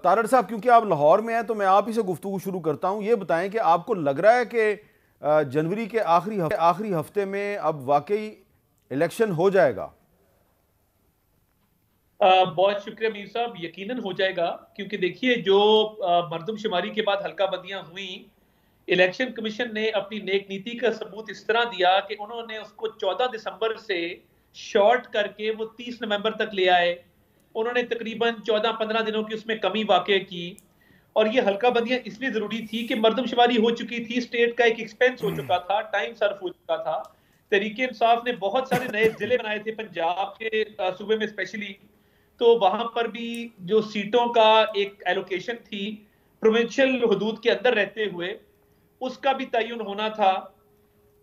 तारड़ साहब, क्योंकि आप लाहौर में हैं तो मैं आप ही से गुफ्तगू शुरू करता हूं। ये बताएं कि आपको लग रहा है कि जनवरी के आखिरी हफ्ते में अब वाकई इलेक्शन हो जाएगा? बहुत शुक्रिया मीर साहब, यकीनन हो जाएगा। क्योंकि देखिए, जो मरदमशुमारी के बाद हल्का बंदियां हुई, इलेक्शन कमीशन ने अपनी नेक नीति का सबूत इस तरह दिया कि उन्होंने उसको 14 दिसंबर से शॉर्ट करके वो 30 नवंबर तक ले आए। उन्होंने तकरीबन 14-15 दिनों की उसमें कमी वाक़ई की। और ये हल्का बंदियां इसलिए जरूरी थी कि मरदमशुमारी हो चुकी थी, स्टेट का एक एक्सपेंस हो चुका था, टाइम सर्फ हो चुका था। तहरीक इंसाफ ने बहुत सारे नए जिले बनाए थे पंजाब के सूबे में स्पेशली। तो वहां पर भी जो सीटों का एक एलोकेशन थी प्रोविंशियल हदूद के अंदर रहते हुए, उसका भी तयन होना था।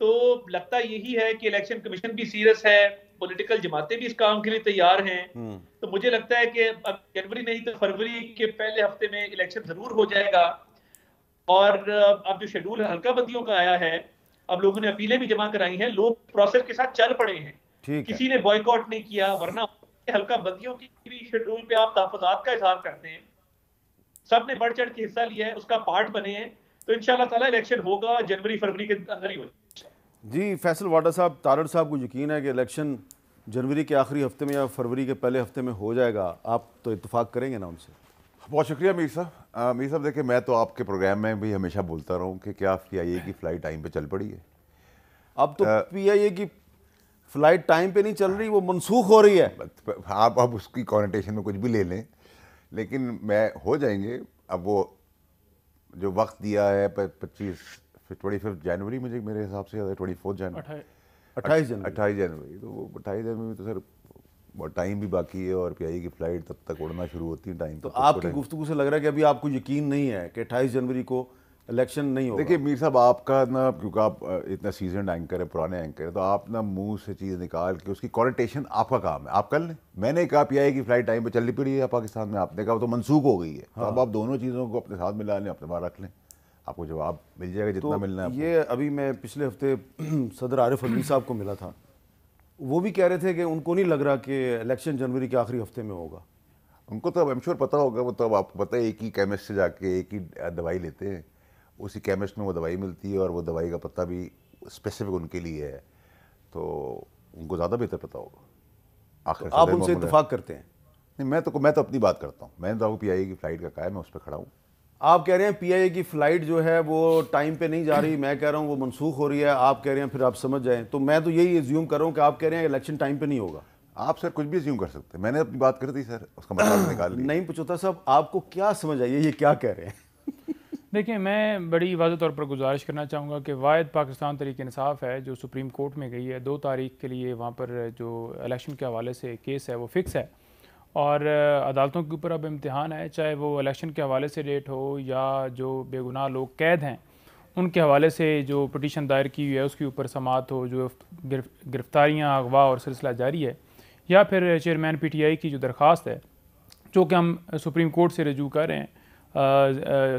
तो लगता यही है कि इलेक्शन कमीशन भी सीरियस है, पॉलिटिकल जमातें भी इस काम के लिए तैयार हैं। तो मुझे लगता है कि अब जनवरी नहीं तो फरवरी के पहले हफ्ते में इलेक्शन जरूर हो जाएगा। और अब जो शेड्यूल हल्का बंदियों का आया है, अब लोगों ने अपीलें भी जमा कराई हैं, लोग प्रोसेस के साथ चल पड़े हैं, ठीक है। किसी ने बॉयकॉट नहीं किया। वरना हल्का बंदियों की भी शेड्यूल पे आप तहफात का इजहार करते हैं, सब ने बढ़ चढ़ के हिस्सा लिया है, उसका पार्ट बने हैं। तो इंशाल्लाह ताला इलेक्शन होगा जनवरी फरवरी के अंदर ही होगा। जी फैसल वाडा साहब, तारड़ साहब को यकीन है कि इलेक्शन जनवरी के आखिरी हफ्ते में या फरवरी के पहले हफ्ते में हो जाएगा। आप तो इत्तेफाक करेंगे ना उनसे? बहुत शुक्रिया मीर साहब। मीर साहब देखिए, मैं तो आपके प्रोग्राम में भी हमेशा बोलता रहा हूँ कि क्या PIA की फ़्लाइट टाइम पे चल पड़ी है? अब तो PIA की फ़्लाइट टाइम पे नहीं चल रही, वो मनसूख हो रही है। आप अब उसकी कॉन्टेशन में कुछ भी ले लें, लेकिन मैं हो जाएंगे। अब वो जो वक्त दिया है 25 जनवरी, मुझे मेरे हिसाब से 24 जनवरी, 28 जनवरी, तो वो 28 जनवरी में तो सर बहुत टाइम भी बाकी है और PIA की फ़्लाइट तब तक उड़ना शुरू होती है टाइम। तो आपकी गुफ्तगू से लग रहा है कि अभी आपको यकीन नहीं है कि 28 जनवरी को इलेक्शन नहीं होगा? देखिए मीर साहब, आपका ना, क्योंकि आप इतना सीजनड एंकर है, पुराने एंकर है, तो आप ना मुंह से चीज़ निकाल के उसकी कॉन्टेशन आपका काम है, आप कर लें। मैंने कहा PIA की फ़्लाइट टाइम पे चलनी पड़ी है पाकिस्तान में, आपने कहा तो मनसूख हो गई है। तो अब आप दोनों चीज़ों को अपने साथ मिला लें, अपने बाहर रख लें, आपको जवाब मिल जाएगा जितना तो मिलना है। ये अभी मैं पिछले हफ्ते सदर आरिफ अलवी साहब को मिला था, वो भी कह रहे थे कि उनको नहीं लग रहा कि इलेक्शन जनवरी के आखिरी हफ्ते में होगा। उनको तो अब एम श्योर पता होगा, वो तो अब आपको पता है, एक ही केमिस्ट से जाके एक ही दवाई लेते हैं, उसी केमिस्ट में वो दवाई मिलती है और वो दवाई का पता भी स्पेसिफिक उनके लिए है, तो उनको ज़्यादा बेहतर पता होगा। आखिर तो आप उनसे इत्तेफाक करते हैं? नहीं, मैं तो अपनी बात करता हूँ। मैंने तो आपको PIA की फ़्लाइट का कहा है, मैं उस पर खड़ा हूँ। आप कह रहे हैं PIA की फ़्लाइट जो है वो टाइम पे नहीं जा रही, मैं कह रहा हूँ वो मनसूख हो रही है। आप कह रहे हैं, फिर आप समझ जाएं, तो मैं तो यही एज्यूम कर रहा हूँ कि आप कह रहे हैं इलेक्शन टाइम पे नहीं होगा। आप सर कुछ भी एज्यूम कर सकते हैं, मैंने अपनी बात कर दी सर, उसका मतलब निकाल लिया। नहीं पचौता साहब, आपको क्या समझ आई है, ये क्या कह रहे हैं? देखिए, मैं बड़ी वाज़ेह तौर पर गुजारिश करना चाहूँगा कि वाहिद पाकिस्तान तहरीक इंसाफ है जो सुप्रीम कोर्ट में गई है 2 तारीख के लिए। वहाँ पर जो इलेक्शन के हवाले से केस है वो फ़िक्स है और अदालतों के ऊपर अब इम्तिहान है, चाहे वो इलेक्शन के हवाले से डेट हो या जो बेगुनाह लोग कैद हैं उनके हवाले से जो पटिशन दायर की हुई है उसके ऊपर समाअत हो, जो गिरफ्तारियाँ, अगवा और सिलसिला जारी है, या फिर चेयरमैन PTI की जो दरख्वास्त है जो कि हम सुप्रीम कोर्ट से रजू कर रहे हैं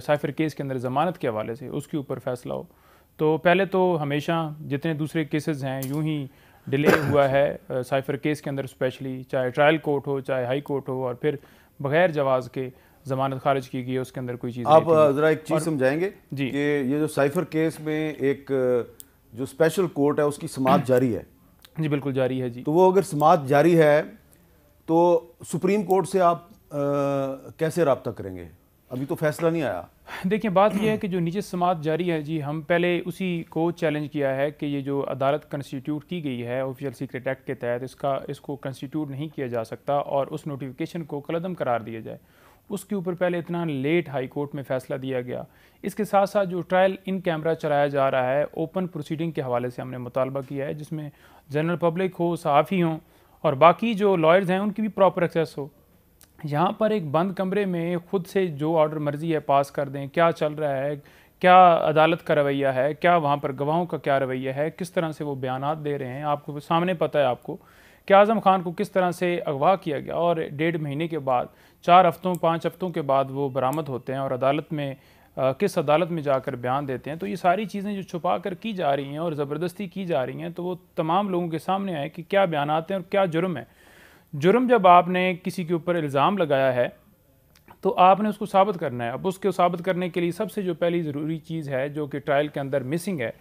साइफर केस के अंदर ज़मानत के हवाले से, उसके ऊपर फैसला हो। तो पहले तो हमेशा जितने दूसरे केसेस हैं यूं ही डिले हुआ है साइफर केस के अंदर, स्पेशली चाहे ट्रायल कोर्ट हो चाहे हाई कोर्ट हो, और फिर बगैर जवाज़ के ज़मानत खारिज की गई है, उसके अंदर कोई चीज़। आप ज़रा एक चीज़ समझाएंगे जी कि ये जो साइफर केस में एक जो स्पेशल कोर्ट है उसकी समाअत जारी है? जी बिल्कुल जारी है जी। तो वो अगर समाअत जारी है तो सुप्रीम कोर्ट से आप कैसे रब्ता करेंगे? अभी तो फैसला नहीं आया। देखिए, बात यह है कि जो नीचे समाअत जारी है जी, हम पहले उसी को चैलेंज किया है कि ये जो अदालत कंस्टिट्यूट की गई है ऑफिशियल सीक्रेट एक्ट के तहत, इसको कंस्टिट्यूट नहीं किया जा सकता और उस नोटिफिकेशन को कलअदम करार दिया जाए। उसके ऊपर पहले इतना लेट हाई कोर्ट में फ़ैसला दिया गया। इसके साथ साथ जो ट्रायल इन कैमरा चलाया जा रहा है, ओपन प्रोसीडिंग के हवाले से हमने मुतालबा किया है जिसमें जनरल पब्लिक हो, सहाफ़ी हों और बाकी जो लॉयर्स हैं उनकी भी प्रॉपर एक्सेस हो। यहाँ पर एक बंद कमरे में खुद से जो ऑर्डर मर्जी है पास कर दें, क्या चल रहा है, क्या अदालत का रवैया है, क्या वहाँ पर गवाहों का क्या रवैया है, किस तरह से वो बयानात दे रहे हैं, आपको सामने पता है आपको कि आज़म खान को किस तरह से अगवा किया गया और 1.5 महीने के बाद, 4 हफ्तों 5 हफ्तों के बाद वो बरामद होते हैं और अदालत में किस अदालत में जाकर बयान देते हैं। तो ये सारी चीज़ें जो छुपा कर की जा रही हैं और ज़बरदस्ती की जा रही हैं, तो वो तमाम लोगों के सामने आए कि क्या बयानात हैं और क्या जुर्म है। जुर्म जब आपने किसी के ऊपर इल्ज़ाम लगाया है तो आपने उसको साबित करना है। अब उसको साबित करने के लिए सबसे जो पहली ज़रूरी चीज़ है जो कि ट्रायल के अंदर मिसिंग है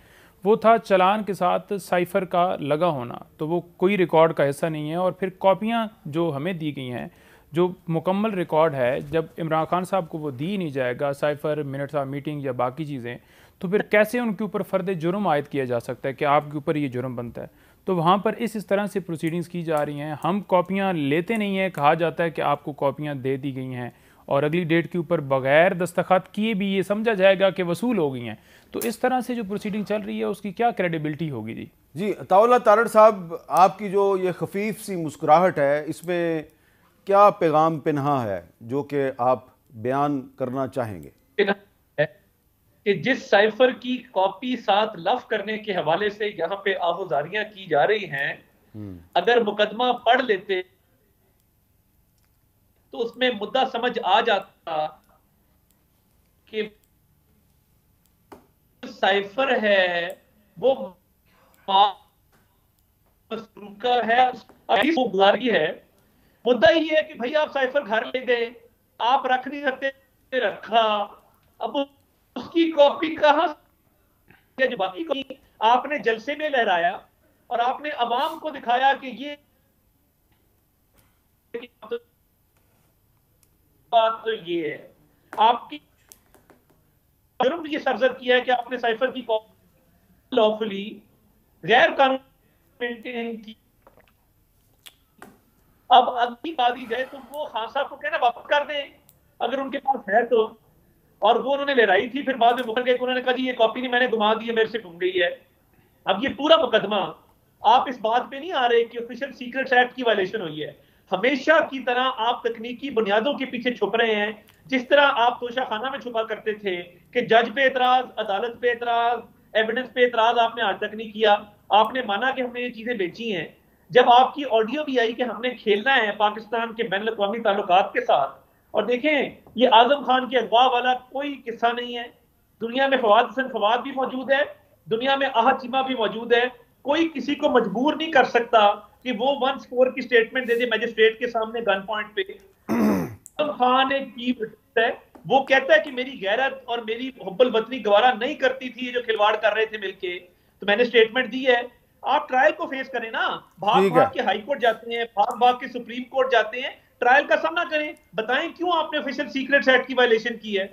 वो था चालान के साथ साइफ़र का लगा होना। तो वो कोई रिकॉर्ड का हिस्सा नहीं है। और फिर कॉपियाँ जो हमें दी गई हैं, जो मुकम्मल रिकॉर्ड है, जब इमरान खान साहब को वो दी नहीं जाएगा, साइफ़र, मिनट्स ऑफ मीटिंग या बाकी चीज़ें, तो फिर कैसे उनके ऊपर फ़र्द जुर्म आयद किया जा सकता है कि आपके ऊपर ये जुर्म बनता है। तो वहाँ पर इस तरह से प्रोसीडिंग्स की जा रही हैं। हम कॉपियाँ लेते नहीं हैं, कहा जाता है कि आपको कॉपियाँ दे दी गई हैं और अगली डेट के ऊपर बगैर दस्तखत किए भी ये समझा जाएगा कि वसूल हो गई हैं। तो इस तरह से जो प्रोसीडिंग चल रही है उसकी क्या क्रेडिबिलिटी होगी जी? जी अताउल्लाह तारड़ साहब, आपकी जो ये खफीफ सी मुस्कुराहट है, इसमें क्या पैगाम पिन्हा है जो कि आप बयान करना चाहेंगे? कि जिस साइफर की कॉपी साथ लफ करने के हवाले से यहाँ पे आगुजारियां की जा रही हैं, अगर मुकदमा पढ़ लेते तो उसमें मुद्दा समझ आ जाता कि साइफर है वो मसरूका है, गुजारी है। मुद्दा ही है कि भाई आप साइफर घर ले गए, आप रख नहीं सकते, रखा, अब उसकी कॉपी कहां से, जो बाकी कॉपी आपने जलसे में लहराया और आपने अवाम को दिखाया कि ये बात तो ये है, आपकी जुर्म ये सरजद किया है कि आपने साइफर की कॉपी लॉफुली गैर कानूनी मेंटेन की। अब अगली बात ही जाए तो वो खान साहब को कहना वापस कर दें अगर उनके पास है तो, और वो उन्होंने लहराई थी, फिर बाद में मुकर गए, उन्होंने कहा जी ये कॉपी नहीं, मैंने घुमा दी है, मेरे से घूम गई है। अब ये पूरा मुकदमा आप इस बात पे नहीं आ रहे कि ऑफिशियल सीक्रेट्स एक्ट की वायलेशन हुई है। हमेशा की तरह आप तकनीकी बुनियादों के पीछे छुप रहे हैं, जिस तरह आप तोशाखाना में छुपा करते थे कि जज पे एतराज, अदालत पे एतराज, एविडेंस पे एतराज आपने आज तक नहीं किया। आपने माना कि हमने ये चीजें बेची हैं। जब आपकी ऑडियो भी आई कि हमने खेलना है पाकिस्तान के बैन अवी ताल्लुकात के साथ, और देखें ये आजम खान के अगवा वाला कोई किस्सा नहीं है। दुनिया में फवाद हसन फवाद भी मौजूद है, दुनिया में आहद चीमा भी मौजूद है। कोई किसी को मजबूर नहीं कर सकता कि वो 1 की स्टेटमेंट दे दे मजिस्ट्रेट के सामने गन पॉइंट पे। आजम खान एक की है, वो कहता है कि मेरी गैरत और मेरी हुब्बुल वतनी गवारा नहीं करती थी जो खिलवाड़ कर रहे थे मिलके, तो मैंने स्टेटमेंट दी है। आप ट्रायल को फेस करें ना, भाग भाग के हाई कोर्ट जाते हैं, भाग भाग के सुप्रीम कोर्ट जाते हैं, ट्रायल का सामना करें, बताएं क्यों आपने ऑफिशियल सीक्रेट्स एक्ट की वायलेशन की है।